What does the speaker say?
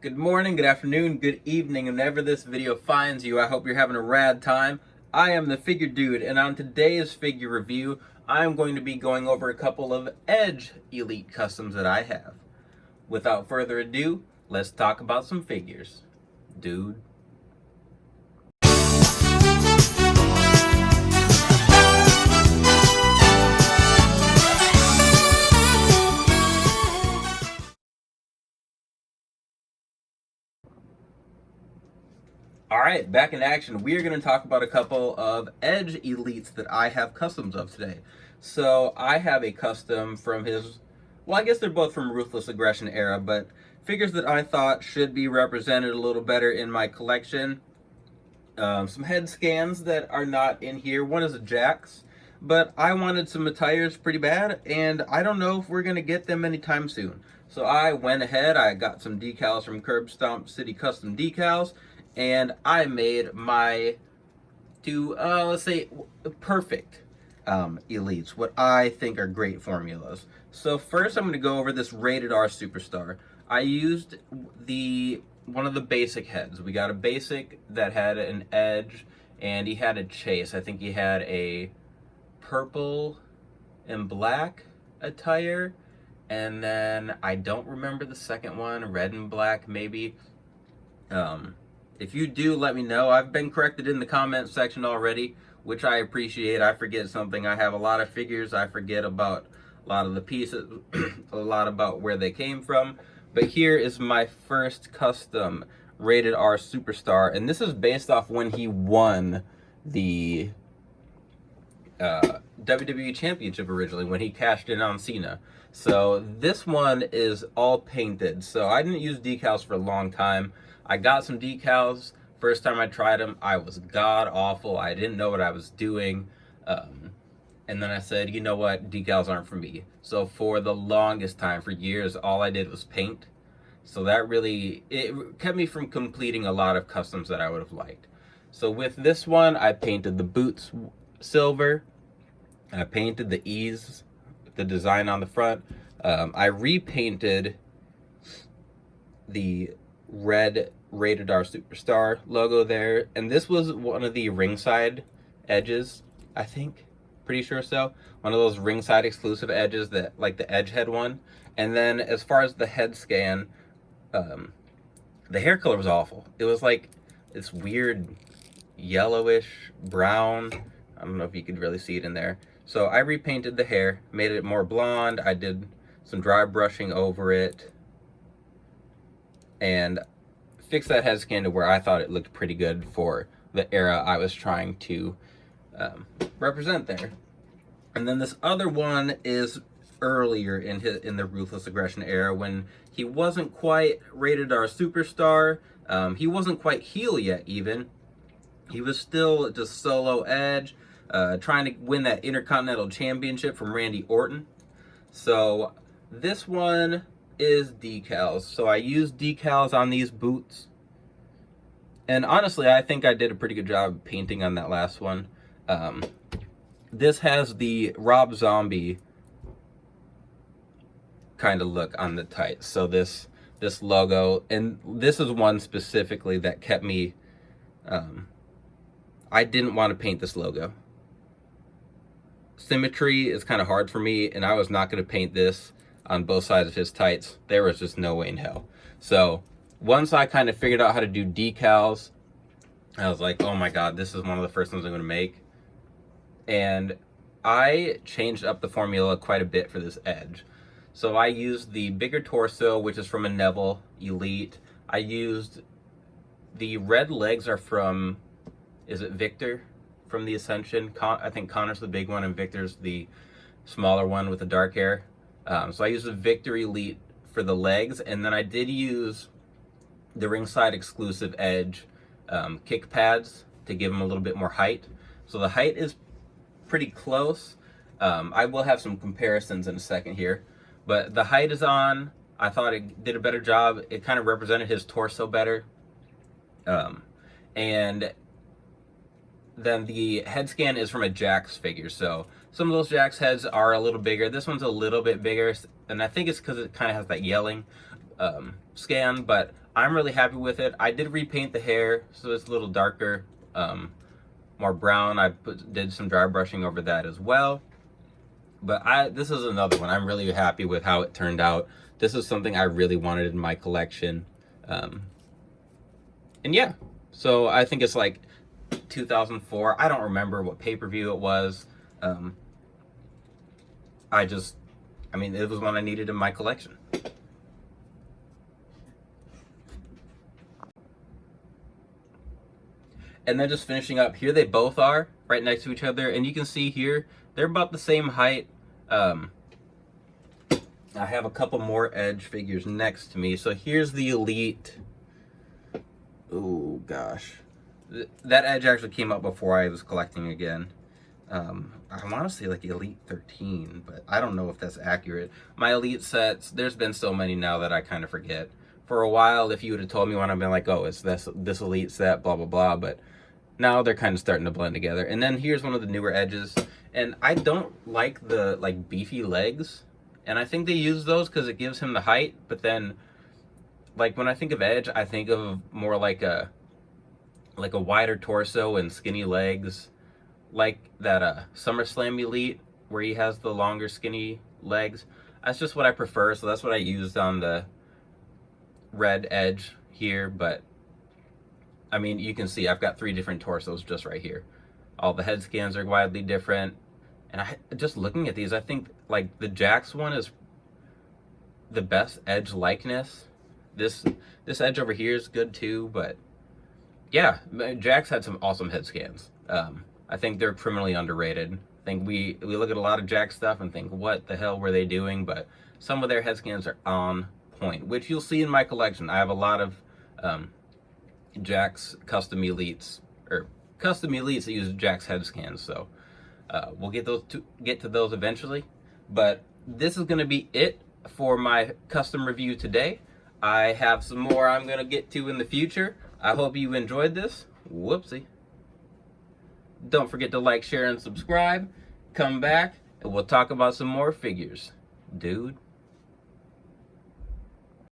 Good morning, good afternoon, good evening, whenever this video finds you. I hope you're having a rad time. I am the Figure Dude, and on today's figure review, I'm going to be going over a couple of Edge Elite customs that I have. Without further ado, let's talk about some figures. Dude. Alright, back in action. We are going to talk about a couple of Edge Elites that I have customs of today. So, I have a custom from his, well, I guess they're both from Ruthless Aggression Era, but figures that I thought should be represented a little better in my collection. Some head scans that are not in here. One is a Jax, but I wanted some attires pretty bad, and I don't know if we're going to get them anytime soon. So I went ahead, I got some decals from Curb Stomp City Custom Decals, and I made my two, let's say, perfect elites, what I think are great formulas. So first I'm going to go over this Rated R Superstar. I used one of the basic heads. We got a basic that had an Edge, and he had a chase. I think he had a purple and black attire, and then I don't remember the second one, red and black maybe. If you do, let me know. I've been corrected in the comment section already, which I appreciate. I forget something. I have a lot of figures. I forget about a lot of the pieces, a lot about where they came from. But here is my first custom Rated R Superstar, and this is based off when he won the WWE Championship originally, when he cashed in on Cena. So this one is all painted. So I didn't use decals for a long time. I got some decals. First time I tried them, I was god awful. I didn't know what I was doing. And then I said, you know what, decals aren't for me. So for the longest time, for years, all I did was paint. So that really, it kept me from completing a lot of customs that I would have liked. So with this one, I painted the boots silver. I painted the E's, the design on the front. I repainted the red Rated R Superstar logo there, and this was one of the ringside edges, I think, pretty sure so, one of those ringside exclusive edges that, like the Edge head one. And then as far as the head scan, the hair color was awful. It was like this weird yellowish brown. I don't know if you could really see it in there. So I repainted the hair, made it more blonde. I did some dry brushing over it, and fix that head scan to where I thought it looked pretty good for the era I was trying to represent there. And then this other one is earlier in the Ruthless Aggression era, when he wasn't quite Rated R Superstar. He wasn't quite heel yet even. He was still just solo Edge, trying to win that Intercontinental Championship from Randy Orton. So this one is decals. So I used decals on these boots, and honestly I think I did a pretty good job painting on that last one. This has the Rob Zombie kind of look on the tights. So this logo, and this is one specifically that kept me, I didn't want to paint this logo. Symmetry is kind of hard for me, and I was not going to paint this on both sides of his tights. There was just no way in hell. So once I kind of figured out how to do decals, I was like, oh my god, this is one of the first ones I'm going to make. And I changed up the formula quite a bit for this Edge. So I used the bigger torso, which is from a Neville Elite. I used the red legs are from, is it Victor from the Ascension? I think Connor's the big one and Victor's the smaller one with the dark hair. So I used the Victor Elite for the legs, and then I did use the ringside exclusive Edge kick pads to give him a little bit more height. So the height is pretty close. I will have some comparisons in a second here, but the height is on. I thought it did a better job. It kind of represented his torso better. And then the head scan is from a Jax figure. So some of those Jax heads are a little bigger. This one's a little bit bigger, and I think it's because it kind of has that yelling scan, but I'm really happy with it. I did repaint the hair, so it's a little darker, more brown. Did some dry brushing over that as well. But this is another one. I'm really happy with how it turned out. This is something I really wanted in my collection. And yeah, so I think it's like 2004. I don't remember what pay-per-view it was. I mean, it was one I needed in my collection. And then just finishing up, here they both are right next to each other. And you can see here, they're about the same height. I have a couple more Edge figures next to me. So here's the Elite. Oh, gosh. That Edge actually came out before I was collecting again. I want to say like Elite 13, but I don't know if that's accurate. My Elite sets, there's been so many now that I kind of forget. For a while, if you would have told me one, I'd been like, oh, it's this Elite set, blah, blah, blah. But now they're kind of starting to blend together. And then here's one of the newer Edges. And I don't like the like beefy legs. And I think they use those because it gives him the height. But then, like when I think of Edge, I think of more like a wider torso and skinny legs. Like that SummerSlam Elite where he has the longer skinny legs. That's just what I prefer, so that's what I used on the red Edge here. But I mean, you can see I've got 3 different torsos just right here. All the head scans are widely different, and just looking at these, I think like the Jax one is the best Edge likeness. This Edge over here is good too, but yeah, Jax had some awesome head scans. I think they're criminally underrated. I think we look at a lot of Jax stuff and think, what the hell were they doing? But some of their head scans are on point, which you'll see in my collection. I have a lot of Jax custom elites that use Jax head scans. So we'll get to those eventually. But this is going to be it for my custom review today. I have some more I'm going to get to in the future. I hope you enjoyed this. Whoopsie. Don't forget to like, share, and subscribe. Come back, and we'll talk about some more figures. Dude.